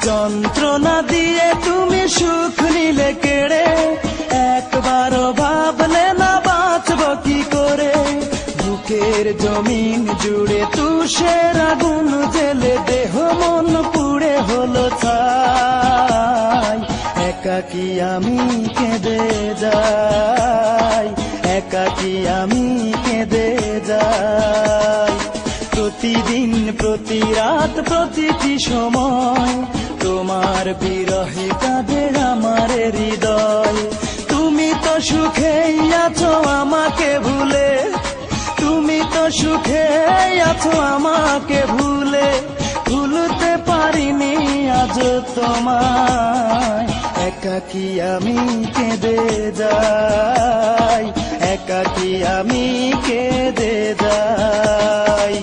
যন্ত্রণা দিয়ে তুমি সুখ নিলে কেড়ে, একবারও ভাবলে না বাঁচব কি করে। বুকের জমিন জুড়ে তুষের আগুন জেলে দেহ মন পুড়ে হলো ছাই। একাকী আমি কেঁদে যাই, একাকী আমি কেঁদে যাই। প্রতিদিন প্রতি রাত প্রতিটি সময় তোমার বিরহে কাঁদে আমার হৃদয়। তুমি তো সুখেই আছো আমাকে ভুলে, তুমি তো সুখেই আছো আমাকে ভুলে। ভুলতে পারিনি আজ তোমায়, একাকী আমি কেঁদে যাই, একাকী আমি কেঁদে যাই।